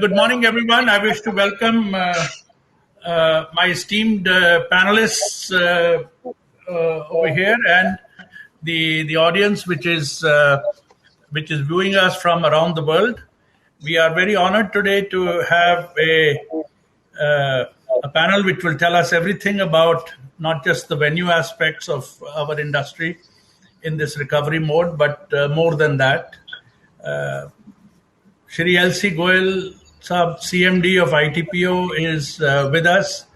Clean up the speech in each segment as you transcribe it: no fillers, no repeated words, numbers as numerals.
good morning, everyone. I wish to welcome my esteemed panelists over here and the audience which is viewing us from around the world. We are very honored today to have a panel which will tell us everything about not just the venue aspects of our industry in this recovery mode, but more than that. Shri L.C. Goyal, Sab CMD of ITPO, is with us.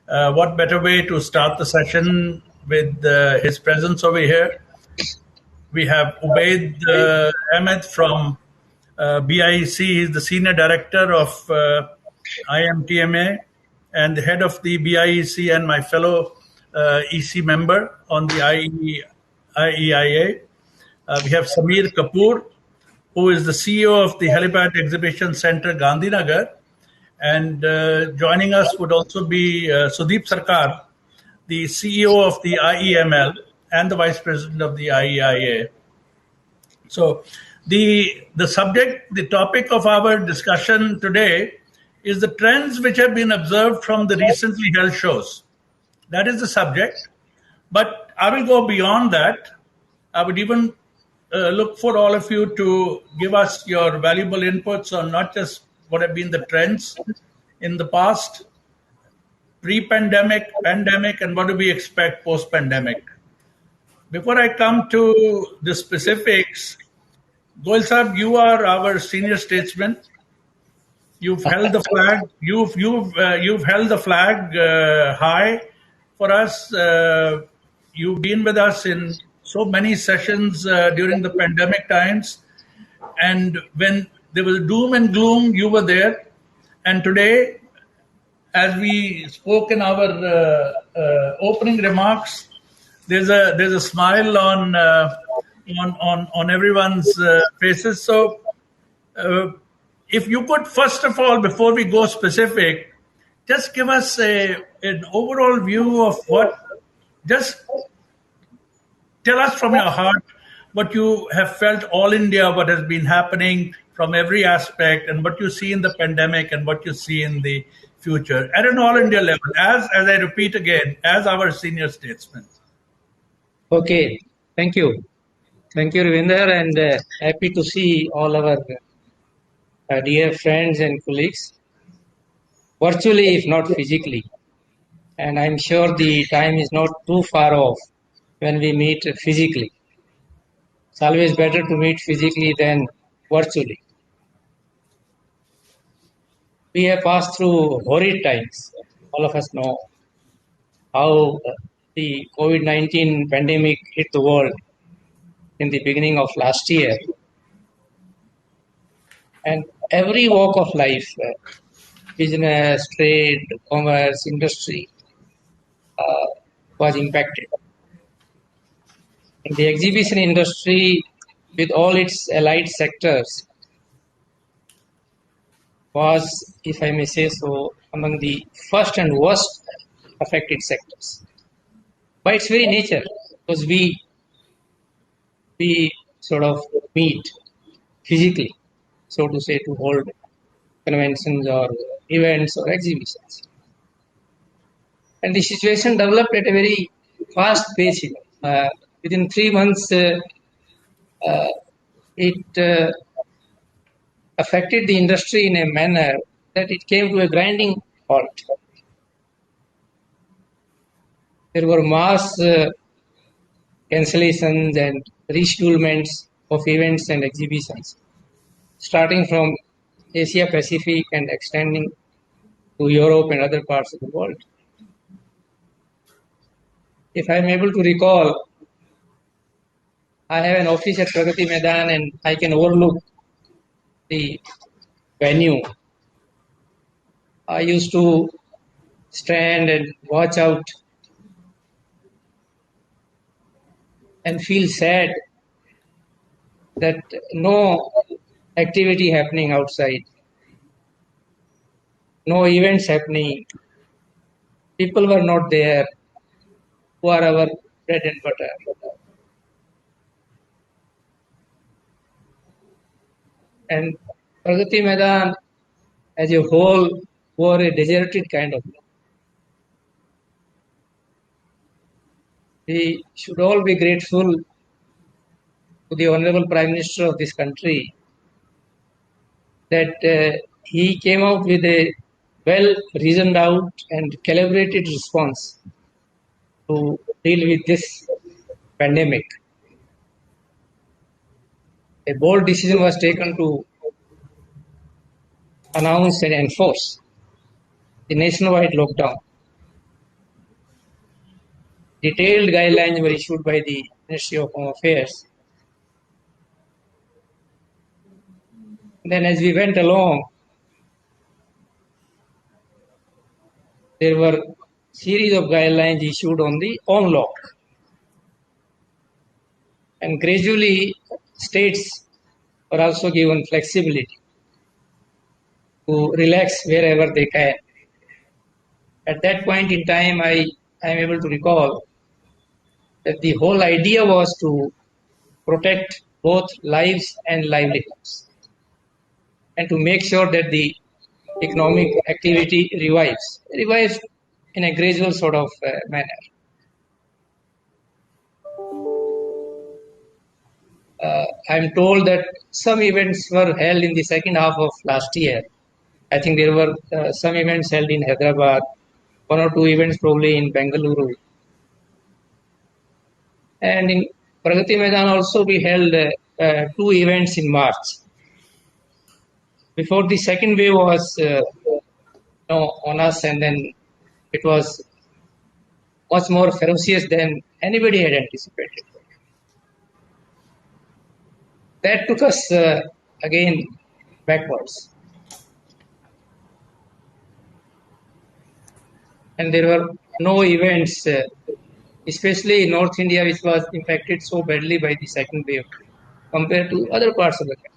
What better way to start the session with his presence over here? We have Ubaid Ahmed from BIEC. He's the Senior Director of IMTMA and the head of the BIEC and my fellow EC member on the IEIA. We have Samir Kapoor, who is the CEO of the Helipad Exhibition Center, Gandhinagar. And joining us would also be Sudeep Sarkar, the CEO of the IEML and the Vice President of the IEIA. So the topic of our discussion today is the trends which have been observed from the recently held shows. That is the subject. But I will go beyond that. I would even look for all of you to give us your valuable inputs on not just what have been the trends in the past, pre-pandemic, pandemic, and what do we expect post-pandemic. Before I come to the specifics, Goyal Sahab, you are our senior statesman. You've held the flag. You've held the flag high for us. You've been with us in so many sessions during the pandemic times, and when there was doom and gloom, you were there. And today, as we spoke in our opening remarks, there's a smile on everyone's faces. So, if you could, first of all, before we go specific, just give us an overall view of just tell us from your heart what you have felt all India, what has been happening from every aspect, and what you see in the pandemic and what you see in the future at an all India level, as I repeat again, as our senior statesman. Okay, thank you. Thank you, Ravinder, and happy to see all our dear friends and colleagues, virtually if not physically. And I'm sure the time is not too far off when we meet physically. It's always better to meet physically than virtually. We have passed through horrid times. All of us know how the COVID-19 pandemic hit the world in the beginning of last year. And every walk of life, business, trade, commerce, industry, was impacted. In the exhibition industry, with all its allied sectors, was, if I may say so, among the first and worst affected sectors. By its very nature, because we sort of meet physically, so to say, to hold conventions or events or exhibitions. And the situation developed at a very fast pace. Within 3 months, it affected the industry in a manner that it came to a grinding halt. There were mass cancellations and reschedulements of events and exhibitions, starting from Asia Pacific and extending to Europe and other parts of the world. If I'm able to recall, I have an office at Pragati Maidan and I can overlook the venue. I used to stand and watch out and feel sad that no activity happening outside, no events happening, people were not there who are our bread and butter. And Pragati Maidan as a whole were a deserted kind of law. We should all be grateful to the Honorable Prime Minister of this country that he came out with a well reasoned out and calibrated response to deal with this pandemic. A bold decision was taken to announce and enforce the nationwide lockdown. Detailed guidelines were issued by the Ministry of Home Affairs. Then as we went along, there were series of guidelines issued on the on-lock. And gradually, states were also given flexibility to relax wherever they can. At that point in time, I am able to recall that the whole idea was to protect both lives and livelihoods and to make sure that the economic activity revives in a gradual sort of manner. I'm told that some events were held in the second half of last year. I think there were some events held in Hyderabad, one or two events probably in Bengaluru. And in Pragati Maidan also we held two events in March. Before the second wave was on us, and then it was much more ferocious than anybody had anticipated. That took us again backwards. And there were no events, especially in North India, which was impacted so badly by the second wave compared to other parts of the country.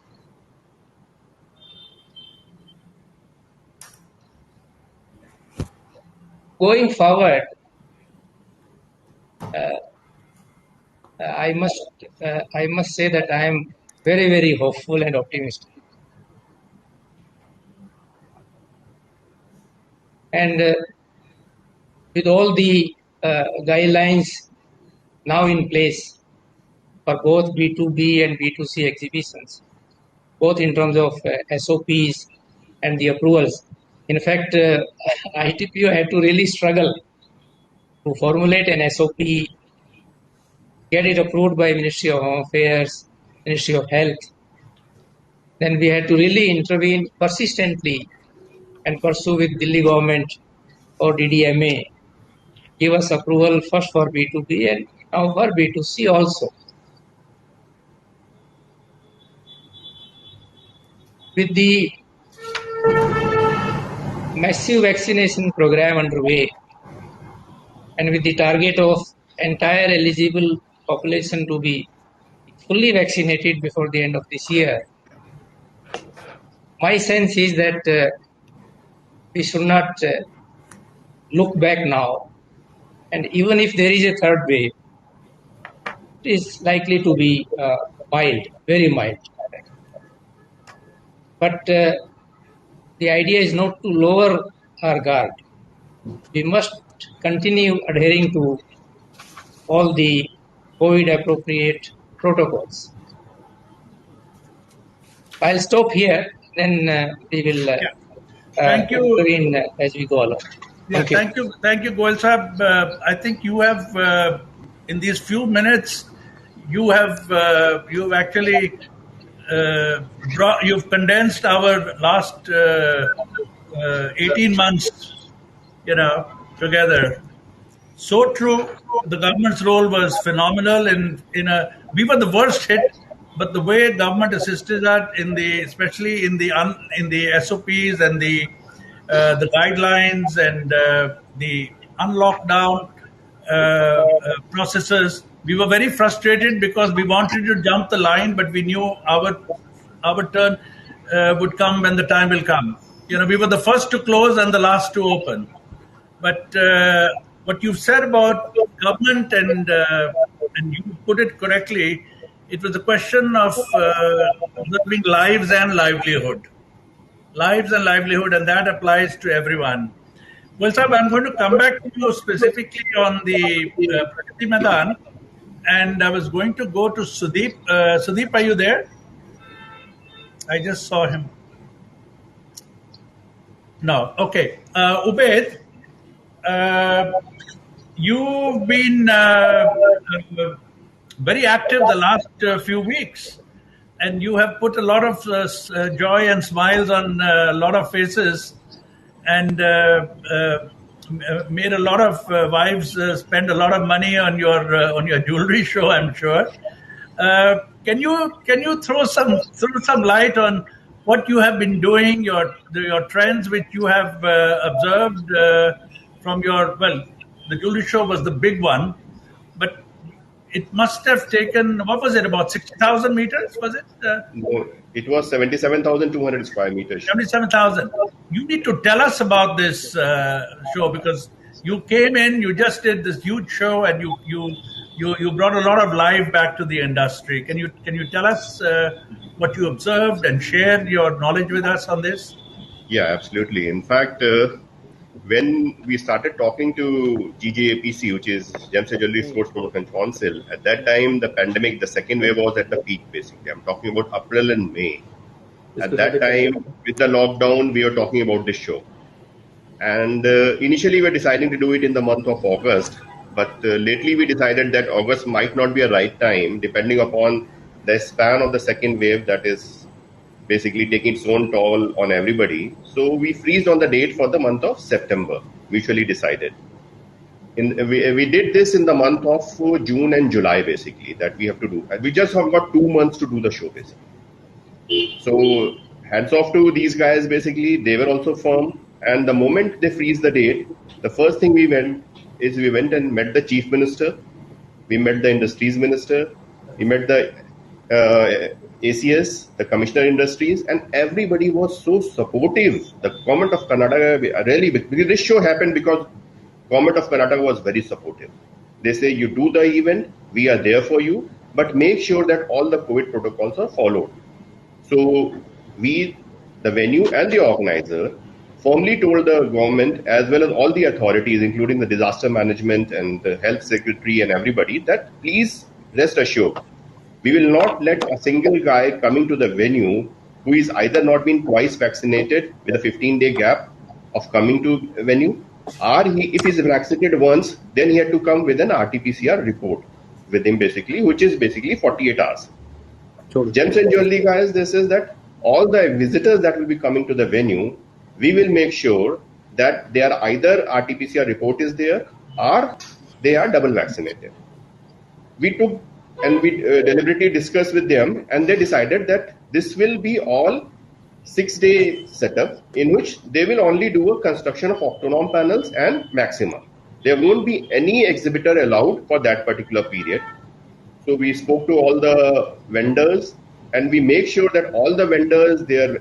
Going forward, I must say that I am very, very hopeful and optimistic. And with all the guidelines now in place for both B2B and B2C exhibitions, both in terms of SOPs and the approvals. In fact, ITPO had to really struggle to formulate an SOP, get it approved by Ministry of Home Affairs, Ministry of Health. Then we had to really intervene persistently and pursue with Delhi government or DDMA, give us approval first for B2B and now for B2C also. With the massive vaccination program underway and with the target of entire eligible population to be fully vaccinated before the end of this year, my sense is that we should not look back now. And even if there is a third wave, it is likely to be mild, very mild. But the idea is not to lower our guard. We must continue adhering to all the COVID appropriate protocols. I'll stop here, then we will Thank you. intervene as we go along. Yeah, thank you, Goel Sahab. I think you have, in these few minutes, you've actually you've condensed our last 18 months, together. So true. The government's role was phenomenal. We were the worst hit, but the way government assisted us especially in the SOPs and the guidelines and the unlockdown processes, we were very frustrated because we wanted to jump the line, but we knew our turn would come when the time will come. We were the first to close and the last to open. But what you've said about government and you put it correctly, it was a question of preserving lives and livelihood. lives and livelihood, and that applies to everyone. Well, sir, I'm going to come back to you specifically on the Pragati Maidan, and I was going to go to Sudeep. Sudeep, are you there? I just saw him. No. Okay. Ubaid, uh, you've been very active the last few weeks, and you have put a lot of joy and smiles on a lot of faces, and made a lot of wives spend a lot of money on your jewelry show, I'm sure. Can you throw some light on what you have been doing, your trends which you have observed from your, well, the jewelry show was the big one, but it must have taken, what was it, about 60,000 meters, was it? No, it was 77,200 square meters. 77,000. You need to tell us about this show, because you came in, you just did this huge show, and you brought a lot of life back to the industry. Can you tell us what you observed and share your knowledge with us on this? Yeah, absolutely. In fact, when we started talking to GJAPC, which is Gems and Jewelry Sports Promotion Council, at that time the pandemic, the second wave was at the peak. Basically, I'm talking about April and May. At that time, with the lockdown, we were talking about this show. And initially, we were deciding to do it in the month of August. But lately, we decided that August might not be a right time, depending upon the span of the second wave that is basically taking its own toll on everybody. So we freezed on the date for the month of September, mutually decided. We did this in the month of June and July, basically, that we have to do. And we just have got 2 months to do the show, basically. So hats off to these guys, basically. They were also firm. And the moment they freeze the date, the first thing we went and met the chief minister. We met the industries minister. We met the ACS, the Commissioner Industries, and everybody was so supportive. The government of Karnataka, really, because this show happened because government of Karnataka was very supportive. They say, you do the event, we are there for you, but make sure that all the COVID protocols are followed. So we, the venue and the organizer, firmly told the government as well as all the authorities, including the disaster management and the health secretary and everybody, that please rest assured, we will not let a single guy coming to the venue who is either not been twice vaccinated with a 15-day gap of coming to venue, or if he's vaccinated once, then he had to come with an RT-PCR report with him, basically, which is basically 48 hours. Gems and Jewelry guys, this is that all the visitors that will be coming to the venue, we will make sure that they are either RT-PCR report is there or they are double vaccinated. We took and we deliberately discussed with them, and they decided that this will be all 6-day setup in which they will only do a construction of Octonorm panels and Maxima. There won't be any exhibitor allowed for that particular period. So we spoke to all the vendors, and we make sure that all the vendors, their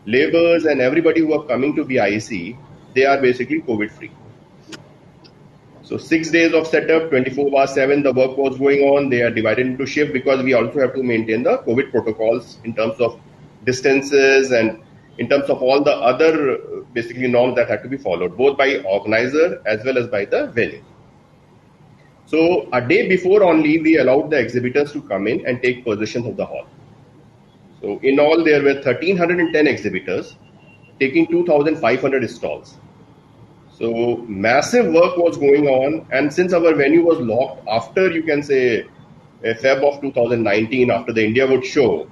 laborers and everybody who are coming to BIC, they are basically COVID free. So 6 days of setup, 24/7, the work was going on. They are divided into shift because we also have to maintain the COVID protocols in terms of distances and in terms of all the other basically norms that have to be followed, both by organizer as well as by the venue. So a day before only, we allowed the exhibitors to come in and take possession of the hall. So in all, there were 1,310 exhibitors taking 2,500 stalls. So massive work was going on, and since our venue was locked after, you can say, Feb of 2019, after the Indiawood show,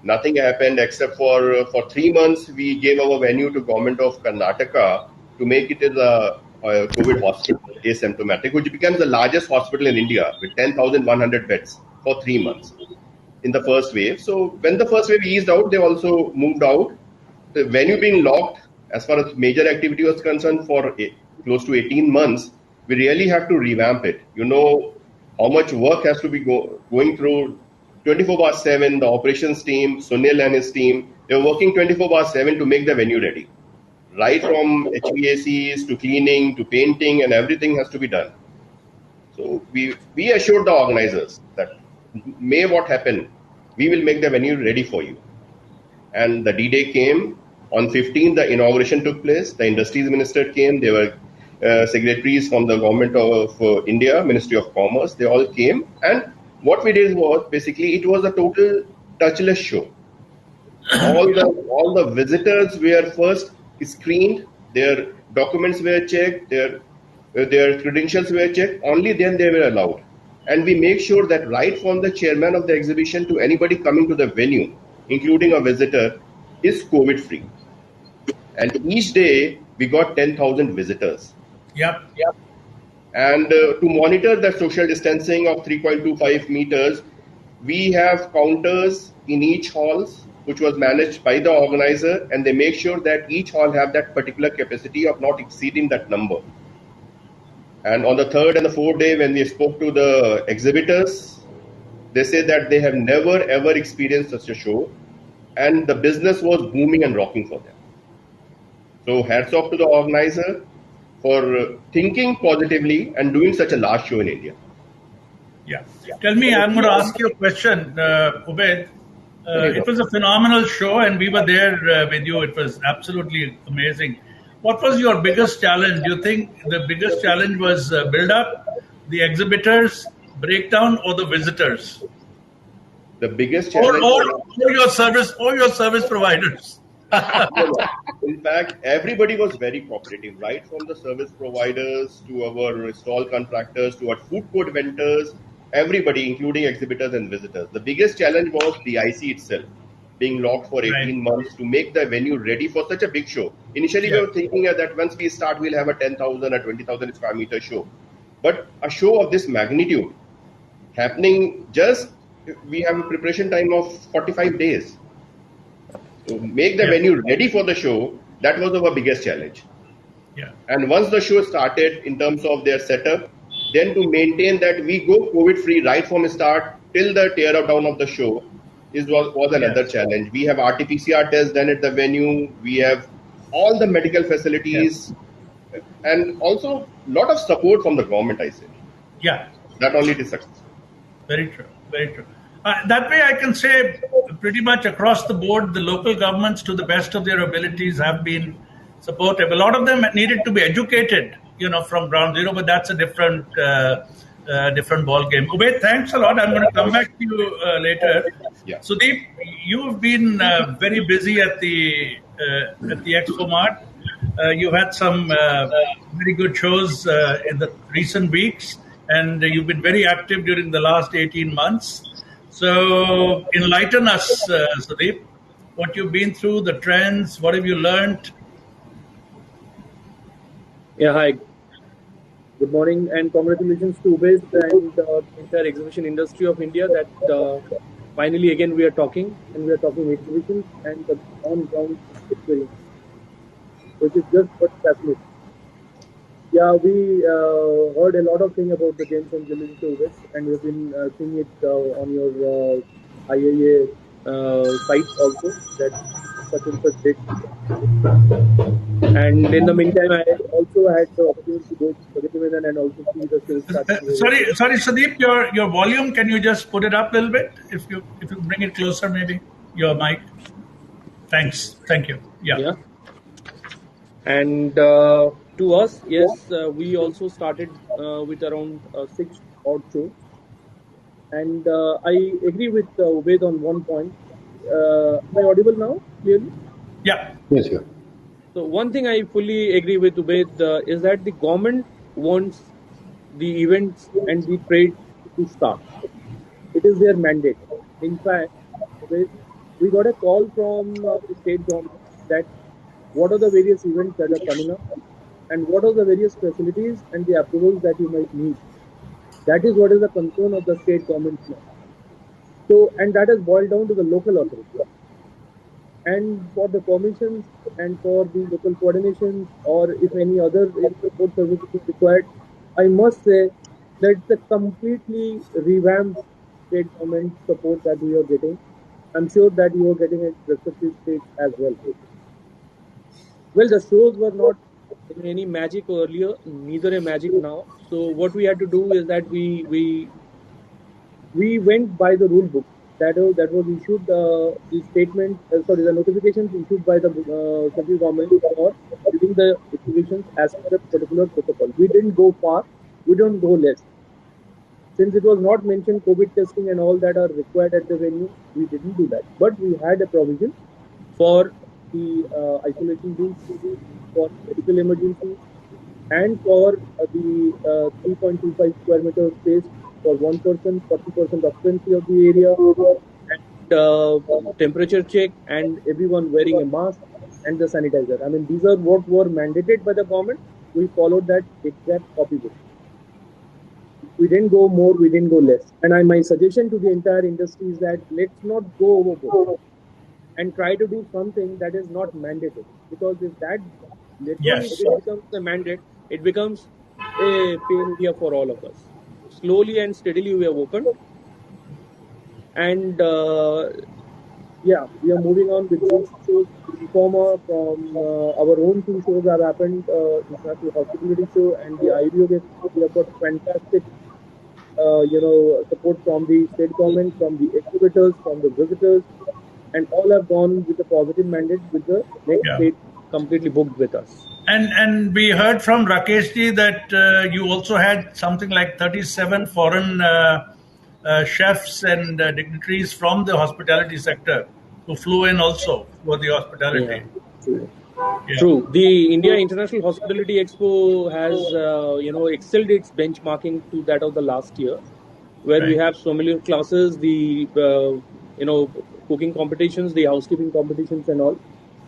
nothing happened except for 3 months we gave our venue to government of Karnataka to make it as a COVID hospital, asymptomatic, which becomes the largest hospital in India with 10,100 beds for 3 months in the first wave. So when the first wave eased out, they also moved out. The venue being locked, as far as major activity was concerned, for close to 18 months, we really have to revamp it. You know how much work has to be going through 24/7. The operations team, Sunil and his team, they're working 24/7 to make the venue ready. Right from HVACs to cleaning to painting, and everything has to be done. So we assured the organizers that may what happen, we will make the venue ready for you. And the D-Day came On 15th, the inauguration took place. The industries minister came. There were secretaries from the government of India, Ministry of Commerce. They all came. And what we did was basically it was a total touchless show. All the visitors were first screened. Their documents were checked. Their credentials were checked. Only then they were allowed. And we make sure that right from the chairman of the exhibition to anybody coming to the venue, including a visitor, is COVID free. And each day we got 10,000 visitors. Yep. And to monitor the social distancing of 3.25 meters, we have counters in each halls, which was managed by the organizer, and they make sure that each hall have that particular capacity of not exceeding that number. And on the third and the fourth day, when we spoke to the exhibitors, they said that they have never ever experienced such a show, and the business was booming and rocking for them. So hats off to the organizer for thinking positively and doing such a large show in India. Yeah. Tell me, I'm going to ask you a question, Ubaid. It was a phenomenal show, and we were there with you. It was absolutely amazing. What was your biggest challenge? Do you think the biggest challenge was build-up, the exhibitors, breakdown, or the visitors? The biggest challenge, or your service providers. In fact, everybody was very cooperative, right from the service providers to our stall contractors to our food court vendors, everybody, including exhibitors and visitors. The biggest challenge was the IC itself, being locked for 18 months to make the venue ready for such a big show. Initially, we were thinking that once we start, we'll have a 10,000 or 20,000 square meter show. But a show of this magnitude happening we have a preparation time of 45 days. So make the venue ready for the show, that was our biggest challenge. Yeah. And once the show started in terms of their setup, then to maintain that we go COVID-free right from start till the tear down of the show was another challenge. We have RT-PCR tests done at the venue. We have all the medical facilities and also a lot of support from the government, I say. Yeah. That only is success. Very true. Very true. That way, I can say pretty much across the board, the local governments, to the best of their abilities, have been supportive. A lot of them needed to be educated, from ground zero, but that's a different ball game. Ubaid, thanks a lot. I'm going to come back to you later. Yeah. Sudeep, you've been very busy at the Expo Mart. You've had some very good shows in the recent weeks, and you've been very active during the last 18 months. So enlighten us, Sudeep, what you've been through, the trends, what have you learned? Yeah, hi. Good morning and congratulations to Ubaid and the entire exhibition industry of India that finally again we are talking exhibitions and the on-ground experience, which is just what fascinating. Yeah, we heard a lot of things about the games and related to Ubaid, and we've been seeing it on your IAA site also, that such and such date. And in the meantime, I also had the opportunity to go to Pragati and also see the skills. Sorry, Sudeep, your volume, can you just put it up a little bit? If you bring it closer, maybe, your mic. Thanks. Thank you. Yeah. And to us, yes, we also started with around 6 odd shows. And I agree with Ubaid on one point. Am I audible now, clearly? Yeah. Yes, sir. So one thing I fully agree with Ubaid is that the government wants the events and the trade to start. It is their mandate. In fact, we got a call from the state government that what are the various events that are coming up and what are the various facilities and the approvals that you might need. That is what is the concern of the state government now. So, and that has boiled down to the local authority. And for the permissions and for the local coordination, or if any other support services is required, I must say that it's a completely revamped state government support that we are getting. I'm sure that you are getting it respective states as well. Well, the shows were not in any magic earlier, neither a magic now. So what we had to do is that we went by the rule book that was issued the notifications issued by the central government for doing the exhibitions as per a particular protocol. We didn't go far, we don't go less. Since it was not mentioned COVID testing and all that are required at the venue, we didn't do that. But we had a provision for the isolation rooms, for medical emergencies, and for the 3.25 square meter space for one person, 40% occupancy of the area, and temperature check, and everyone wearing a mask and the sanitizer. I mean, these are what were mandated by the government. We followed that exact copybook. We didn't go more, we didn't go less. And my suggestion to the entire industry is that let's not go overboard and try to do something that is not mandated. Because if that literally Yes. it becomes a mandate, it becomes a pain here for all of us. Slowly and steadily we have opened. And yeah, we are moving on with these shows. Informer from our own two shows have happened, International Hospitality Show and the Ayurveda. We have got fantastic support from the state government, from the exhibitors, from the visitors, and all have gone with a positive mandate with the next Yeah. date completely booked with us. And we heard from Rakesh ji that you also had something like 37 foreign chefs and dignitaries from the hospitality sector who flew in also for the hospitality. True. Yeah. True. The India International Hospitality Expo has, excelled its benchmarking to that of the last year, where we Right. have sommelier classes, the cooking competitions, the housekeeping competitions, and all.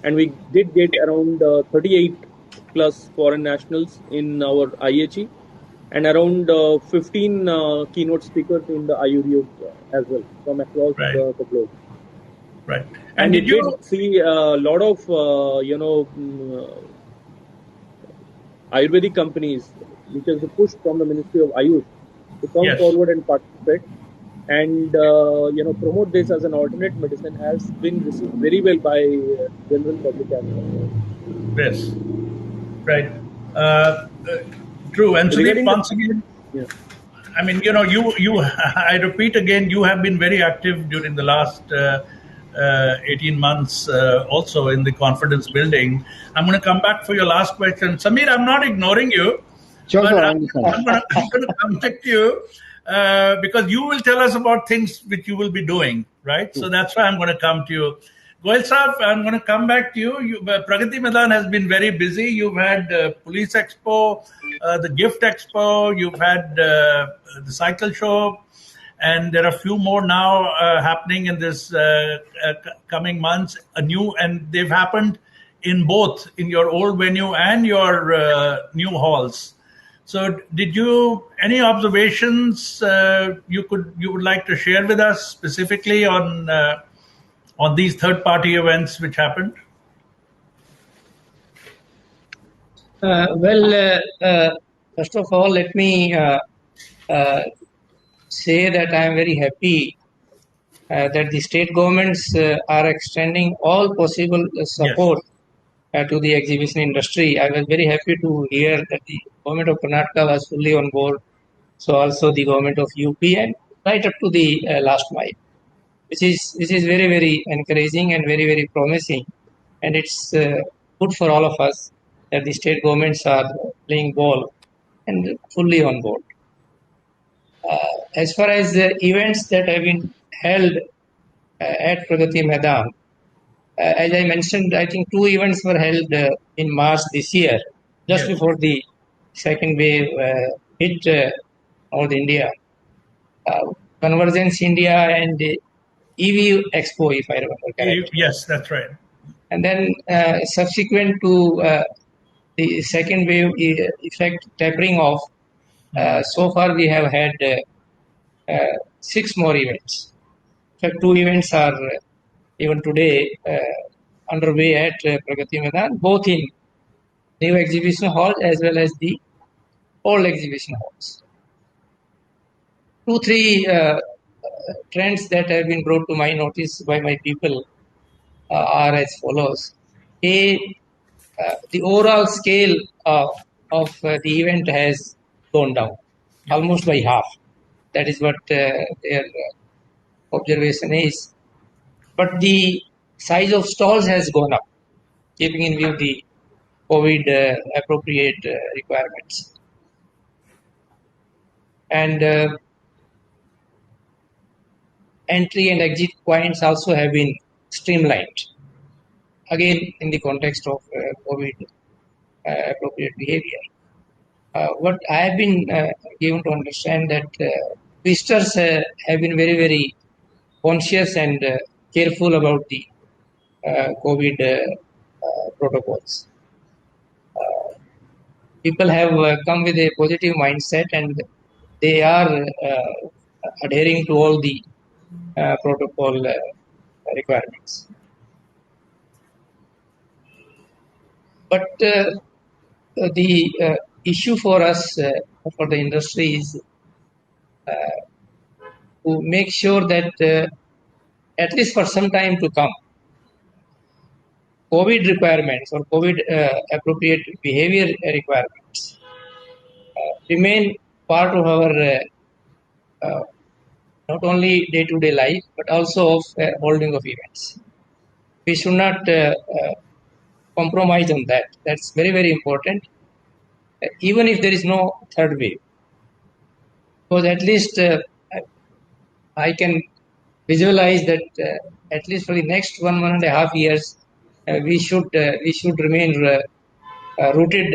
And we did get around 38 plus foreign nationals in our IHE, and around 15 keynote speakers in the IURIO as well from across Right. the globe. Right. And did we you? did see a lot of Ayurvedic companies, which is the push from the Ministry of Ayush, to come Yes. forward and participate and promote this as an alternate medicine has been received very well by general public as well. Yes. Right. True. And Sudeep, Regarding the- once again, Yeah. I mean, you. I repeat again, you have been very active during the last 18 months, also in the confidence building. I'm going to come back for your last question, Samir. I'm not ignoring you, Sure, but sir, I I'm understand. going to come back to you because you will tell us about things which you will be doing, right? So that's why I'm going to come to you. Goel Saab, I'm going to come back to you. Pragati Maidan has been very busy. You've had Police Expo, the Gift Expo, you've had the Cycle Show, and there are a few more now happening in this coming months. And they've happened in both in your old venue and your new halls. So, did you any observations you would like to share with us specifically on these third-party events which happened? First of all, let me say that I am very happy that the state governments are extending all possible support to the exhibition industry. I was very happy to hear that the government of Karnataka was fully on board. So also the government of UP and right up to the last mile, which is very, very encouraging and very, very promising. And it's good for all of us that the state governments are playing ball and fully on board. As far as the events that have been held at Pragati Maidan, as I mentioned, I think 2 events were held in March this year, just before the second wave hit North India. Convergence India and EV Expo, if I remember correctly. Yes, that's right. And then subsequent to the second wave effect tapering off, so far we have had 6 more events. In fact, 2 events are even today underway at Pragati Maidan, both in new exhibition hall as well as the old exhibition halls. 2, 3 trends that have been brought to my notice by my people are as follows. A, the overall scale of the event has gone down almost by half. That is what their observation is. But the size of stalls has gone up, keeping in view the COVID appropriate requirements. And entry and exit points also have been streamlined, again in the context of COVID appropriate behavior. What I have been given to understand that visitors have been very, very conscious and careful about the COVID protocols. People have come with a positive mindset and they are adhering to all the protocol requirements. But the issue for us, for the industry, is to make sure that at least for some time to come, COVID requirements or COVID appropriate behavior requirements remain part of our not only day-to-day life, but also of holding of events. We should not compromise on that. That's very, very important, even if there is no third wave. Because at least I can visualize that at least for the next 1.5 years, we should remain rooted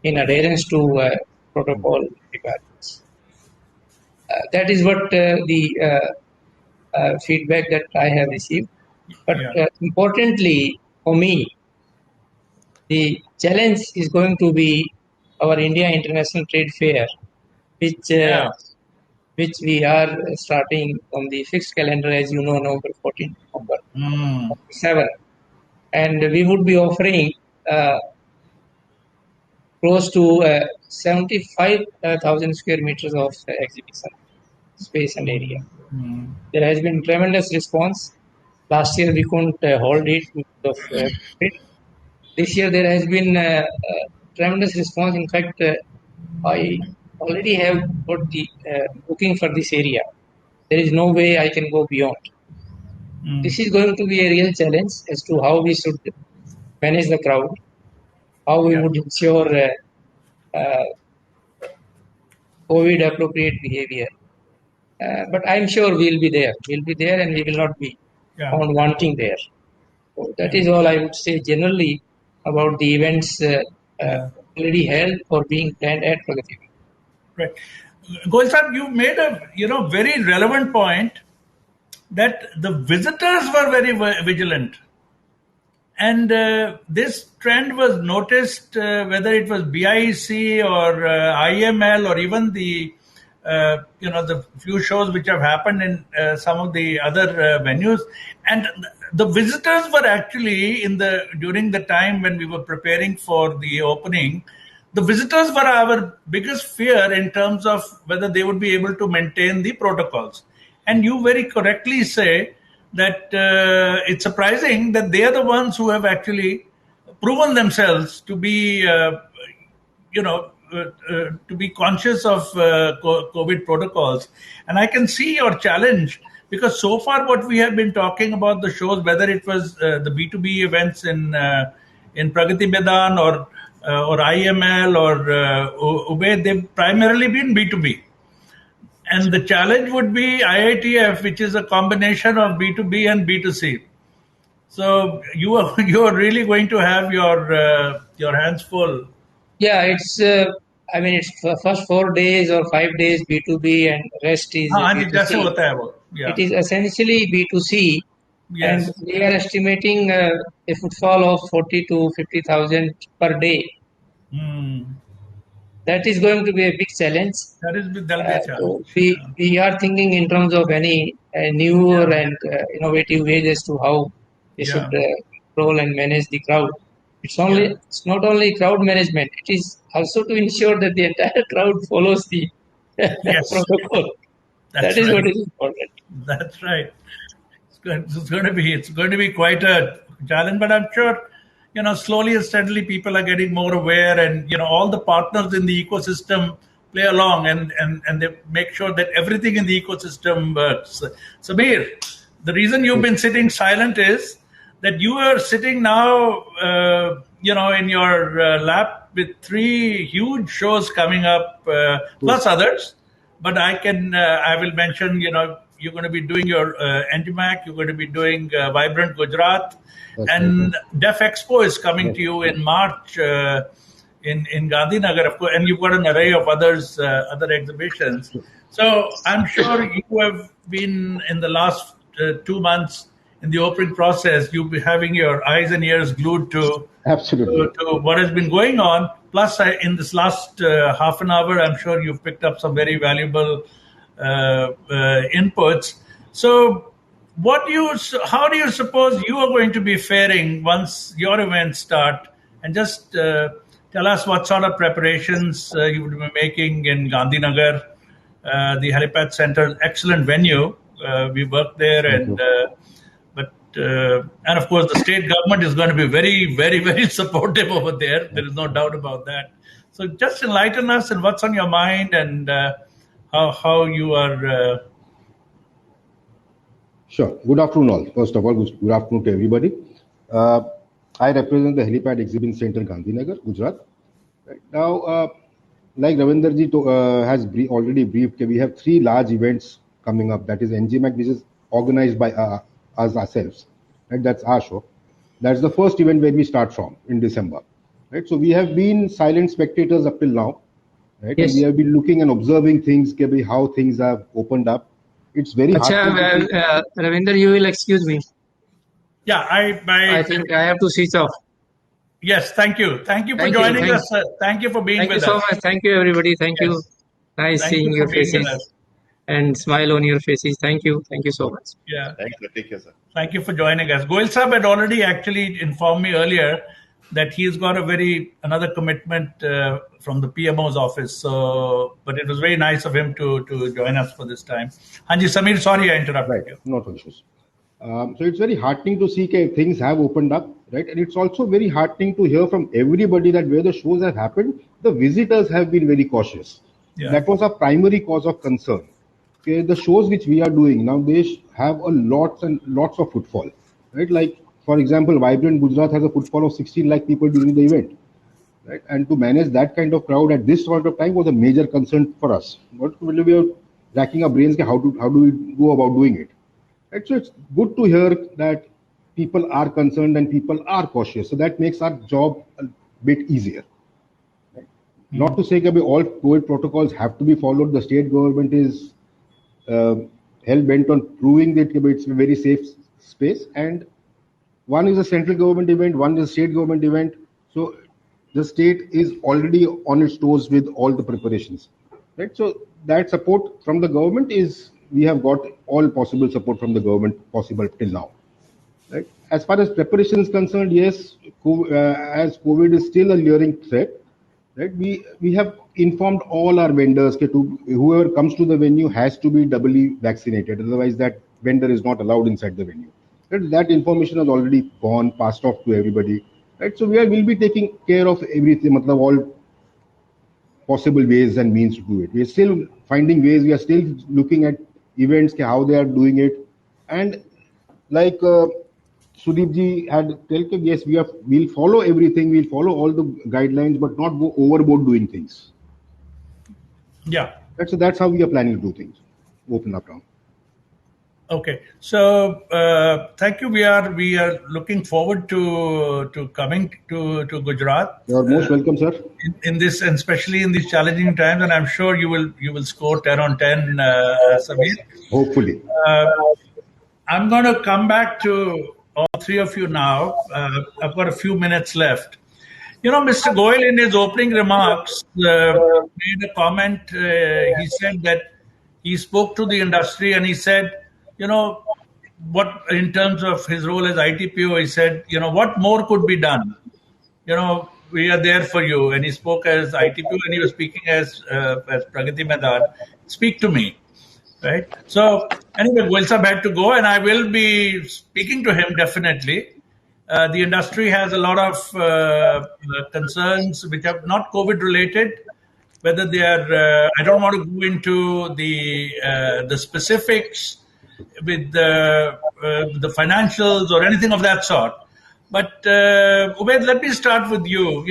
in adherence to protocol requirements. That is what the feedback that I have received. But importantly for me, the challenge is going to be our India International Trade Fair, which we are starting on the fixed calendar, as you know, November 14, November 7. And we would be offering close to 75,000 square meters of exhibition space and area. There has been tremendous response. Last year we couldn't hold it because of COVID. This year there has been tremendous response. In fact, I already have got the booking for this area. There is no way I can go beyond. This is going to be a real challenge as to how we should manage the crowd, how we would ensure COVID appropriate behavior. But I'm sure we'll be there. We'll be there and we will not be found wanting there. So that is all I would say generally about the events already held or being planned at Pragati. Right. Goel sir, you made a very relevant point that the visitors were very vigilant. And this trend was noticed whether it was BIEC or IML or even the the few shows which have happened in some of the other venues, and the visitors were actually during the time when we were preparing for the opening. The visitors were our biggest fear in terms of whether they would be able to maintain the protocols. And you very correctly say that it's surprising that they are the ones who have actually proven themselves to be, to be conscious of COVID protocols. And I can see your challenge, because so far what we have been talking about the shows, whether it was the B2B events in Pragati Maidan or IML or UBED, they've primarily been B2B. And the challenge would be IITF, which is a combination of B2B and B2C. So you are really going to have your hands full. Yeah, it's it's first 4 days or 5 days B2B and rest is B2C. Yeah. It is essentially B2C. Yes. And we are estimating a footfall of 40 to 50,000 per day. That is going to be a big challenge. That'll be a challenge. So we are thinking in terms of any newer and innovative ways as to how we should control and manage the crowd. It's not only crowd management. It is also to ensure that the entire crowd follows the protocol. That is what is important. That's right. It's going to be quite a challenge, but I'm sure slowly and steadily people are getting more aware, and all the partners in the ecosystem play along and they make sure that everything in the ecosystem works. Samir, the reason you've been sitting silent is that you are sitting now, in your lap with 3 huge shows coming up, plus others. But I will mention, you're going to be doing your NGMAC, you're going to be doing Vibrant Gujarat, and Def Expo is coming to you in March in Gandhinagar, of course, and you've got an array of other exhibitions. So I'm sure you have been in the last 2 months in the opening process, you'll be having your eyes and ears glued to what has been going on. Plus, in this last half an hour, I'm sure you've picked up some very valuable inputs. So, how do you suppose you are going to be faring once your events start? And just tell us what sort of preparations you would be making in Gandhinagar, the Helipad Center, excellent venue. We work there, and of course, the state government is going to be very, very, very supportive over there. There is no doubt about that. So just enlighten us and what's on your mind and how you are. Sure. Good afternoon, all. First of all, good afternoon to everybody. I represent the Helipad Exhibition Center, Gandhinagar, Gujarat. Right now, like Ravinderji has already briefed, we have 3 large events coming up. That is NGMAC, which is organized by us ourselves. Right? That's our show. That's the first event where we start from in December. Right? So we have been silent spectators up till now. Right? Yes. And we have been looking and observing things, how things have opened up. It's very hard. Ravinder, you will excuse me. Yeah, I think I have to switch off. Yes, thank you. Thank you for joining us. Thank you for being with us. Thank you so much. Thank you, everybody. Thank you. Nice seeing your faces and smile on your faces. Thank you. Thank you so much. Yeah. Thank you. Take care, sir. Thank you for joining us. Goel Saab had already actually informed me earlier that he's got another commitment from the PMO's office. So, but it was very nice of him to join us for this time. Hanji Samir, sorry I interrupted you. No issues. So it's very heartening to see things have opened up, right? And it's also very heartening to hear from everybody that where the shows have happened, the visitors have been very cautious. Yeah. That was our primary cause of concern. Okay, the shows which we are doing now, they have lots and lots of footfall, right? Like, for example, Vibrant Gujarat has a footfall of 16 lakh people during the event, right? And to manage that kind of crowd at this point of time was a major concern for us. But we are racking our brains, how do we go about doing it? Right? So it's good to hear that people are concerned and people are cautious. So that makes our job a bit easier. Right? Mm-hmm. Not to say that all COVID protocols have to be followed. The state government is hell-bent on proving that it's a very safe space. And one is a central government event, one is a state government event. So the state is already on its toes with all the preparations. Right? So that support from the government we have got all possible support from the government possible till now. Right? As far as preparation is concerned, yes, as COVID is still a luring threat, right? We have informed all our vendors that whoever comes to the venue has to be doubly vaccinated. Otherwise, that vendor is not allowed inside the venue. Right? That information has already passed off to everybody. Right? So we'll be taking care of everything, all possible ways and means to do it. We are still finding ways. We are still looking at events, how they are doing it, and like Sudeep ji had told, yes, we'll follow everything. We'll follow all the guidelines, but not go overboard doing things. Yeah, that's how we are planning to do things. Open up now. Okay, so thank you. We are looking forward to coming to Gujarat. You are most welcome, sir. In this, and especially in these challenging times, and I'm sure you will score 10 on 10, Samir. Hopefully. I'm going to come back to all 3 of you now. I've got a few minutes left. Mr. Goel, in his opening remarks, made a comment. He said that he spoke to the industry and he said, what in terms of his role as ITPO, he said, what more could be done? We are there for you. And he spoke as ITPO and he was speaking as Pragati Maidan. Speak to me. Right. So anyway, Goel Saab had to go and I will be speaking to him definitely. The industry has a lot of concerns which are not COVID related, whether they are. I don't want to go into the specifics with the financials or anything of that sort. But Ubaid, let me start with you.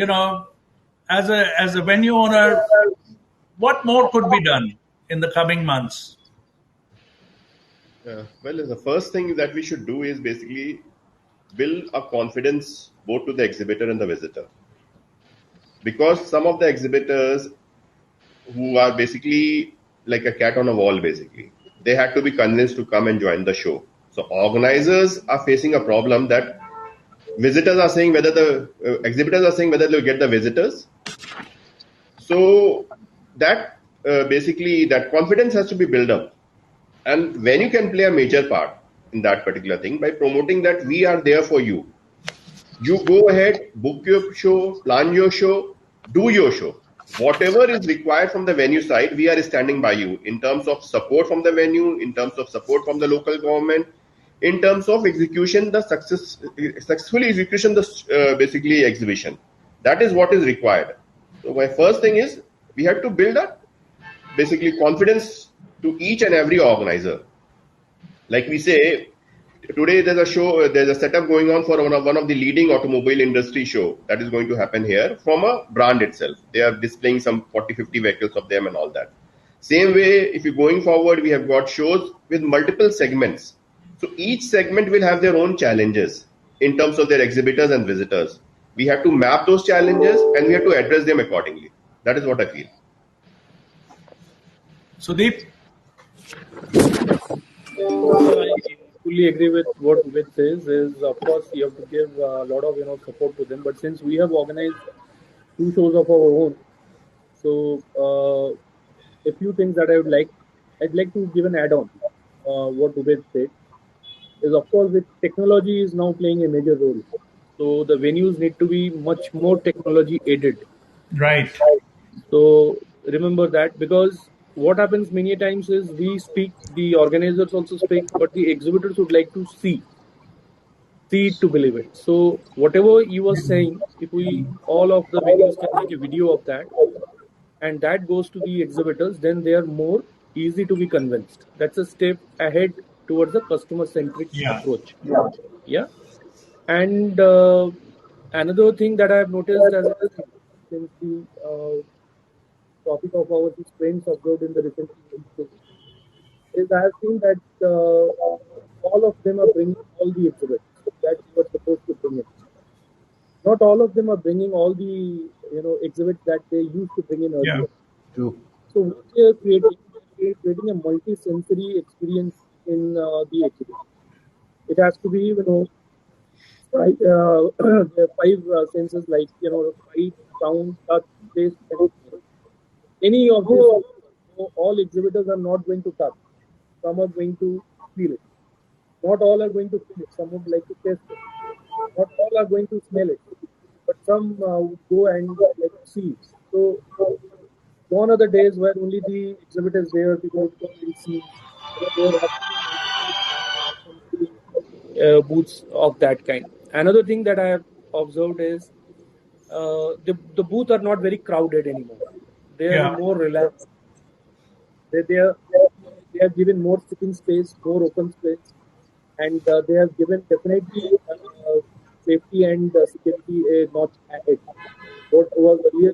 As a venue owner, what more could be done in the coming months? Well, the first thing that we should do is basically build a confidence both to the exhibitor and the visitor. Because some of the exhibitors who are basically like a cat on a wall, basically, they had to be convinced to come and join the show. So organizers are facing a problem that visitors are saying whether the exhibitors are saying whether they'll get the visitors. So that basically that confidence has to be built up. And venue can play a major part in that particular thing by promoting that we are there for you. You go ahead, book your show, plan your show, do your show. Whatever is required from the venue side, we are standing by you in terms of support from the venue, in terms of support from the local government, in terms of execution, the successfully execution, the basically exhibition. That is what is required. So my first thing is we have to build up basically confidence to each and every organizer. Like we say, today there's a show, there's a setup going on for one of the leading automobile industry show that is going to happen here from a brand itself. They are displaying some 40-50 vehicles of them and all that. Same way, if you're going forward, we have got shows with multiple segments. So each segment will have their own challenges in terms of their exhibitors and visitors. We have to map those challenges and we have to address them accordingly. That is what I feel. Sudeep? I fully agree with what Ubaid says. Is of course you have to give a lot of support to them. But since we have organized 2 shows of our own, so a few things that I'd like to give an add-on. What Ubaid said is, of course, with technology is now playing a major role. So the venues need to be much more technology aided. Right. So remember that, because what happens many times is we speak, the organizers also speak, but the exhibitors would like to see it to believe it. So whatever you were saying, if we all of the venues can make a video of that, and that goes to the exhibitors, then they are more easy to be convinced. That's a step ahead towards a customer-centric approach. Yeah. And another thing that I have noticed since the topic of our trends observed in the recent years is I have seen that all of them are bringing all the exhibits that we were supposed to bring in. Not all of them are bringing all the exhibits that they used to bring in earlier. Yeah. True. So what they are creating a multi-sensory experience in the exhibit. It has to be five, there are 5 senses like sight, sound, touch, taste, and smell. Any of these, all exhibitors are not going to touch. Some are going to feel it. Not all are going to feel it. Some would like to taste it. Not all are going to smell it. But some would go and like to see it. So gone are the days where only the exhibit is there, people would come and see. There have booths of that kind. Another thing that I have observed is the booths are not very crowded anymore. They are more relaxed. They have given more sitting space, more open space, and they have given definitely safety and security a notch ahead. What was earlier,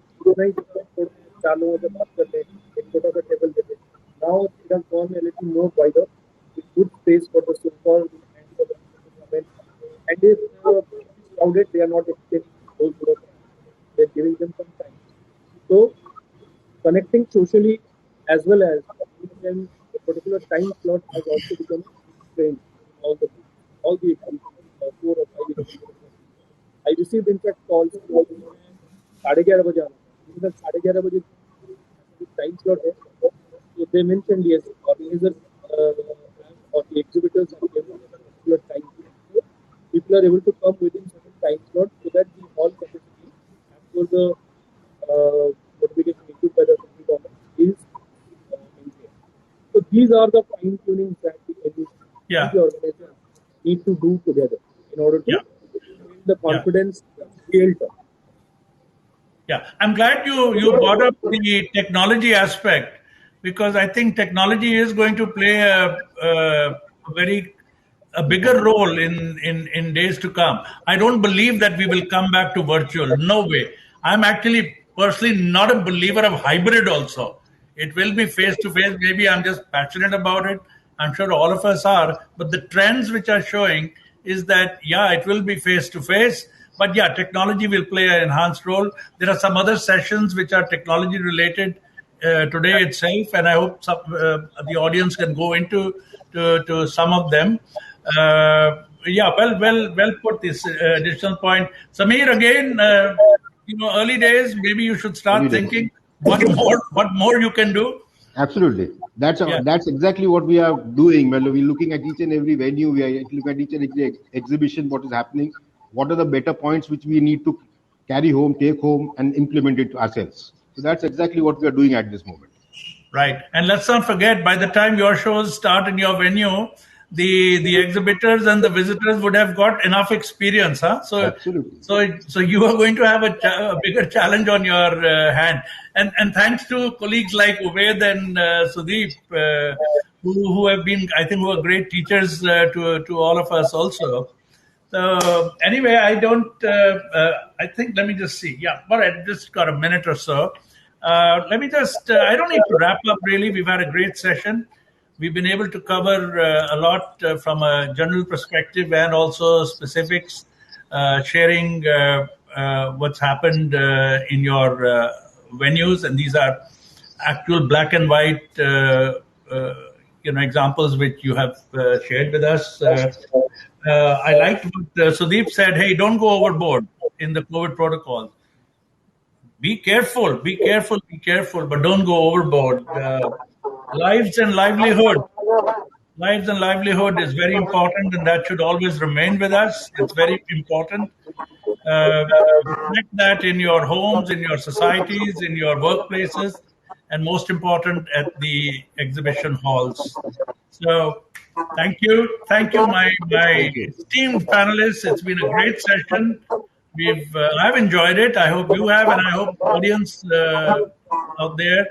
चार लोगों से बात कर ले, एक छोटा सा table they they. Now it has gone a little more wider, with good space for the so-called and for the event. And if crowded, they are not extending those groups. They are giving them some time. So connecting socially as well as giving them a particular time slot has also become a trend in all the exhibitions, 4 or 5 exhibitions. I received in fact calls 11:30 बजे आना. 11:30 बजे time slot है. So they mentioned yes, organizers or the exhibitors have given a particular time slot. So people are able to come within certain time slot so that the hall capacity for the notification issued by the central government is maintained. So these are the fine tunings that the organizers need to do together in order to build the confidence real term. Yeah, I'm glad you brought up the technology aspect, because I think technology is going to play a bigger role in days to come. I don't believe that we will come back to virtual. No way. I'm actually personally not a believer of hybrid also. It will be face to face. Maybe I'm just passionate about it. I'm sure all of us are. But the trends which are showing is that, yeah, it will be face to face. But yeah, technology will play an enhanced role. There are some other sessions which are technology related today itself, and I hope the audience can go into to some of them. Yeah, well put. This additional point, Samir. Again, early days. Maybe you should start Early days. thinking what more you can do. Absolutely. Yeah. That's exactly what we are doing. Well, we're looking at each and every venue. We are looking at each and every exhibition. What is happening? What are the better points which we need to carry home, take home, and implement it ourselves? So that's exactly what we are doing at this moment. Right. And let's not forget, by the time your shows start in your venue, the exhibitors and the visitors would have got enough experience, huh? Absolutely. So you are going to have a bigger challenge on your hand. And thanks to colleagues like Ubaid and Sudeep, who have been, I think, who are great teachers to all of us also. So anyway, I don't. I think, let me just see. Yeah, all right. Just got a minute or so. Let me just. I don't need to wrap up. Really, we've had a great session. We've been able to cover a lot from a general perspective and also specifics, sharing what's happened in your venues, and these are actual black and white. Examples which you have shared with us. I liked what Sudeep said. Hey, don't go overboard in the COVID protocols. Be careful, be careful, be careful, but don't go overboard. Lives and livelihood. Lives and livelihood is very important, and that should always remain with us. It's very important. Reflect that in your homes, in your societies, in your workplaces, and most important, at the exhibition halls. So, thank you, my Thank you. esteemed panelists. It's been a great session. I've enjoyed it. I hope you have, and I hope the audience out there.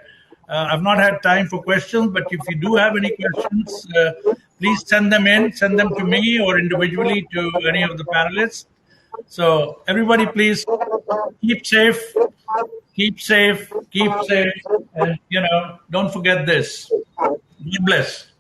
I've not had time for questions, but if you do have any questions, please send them in. Send them to me or individually to any of the panelists. So everybody, please keep safe, keep safe, keep safe, and don't forget this. God bless.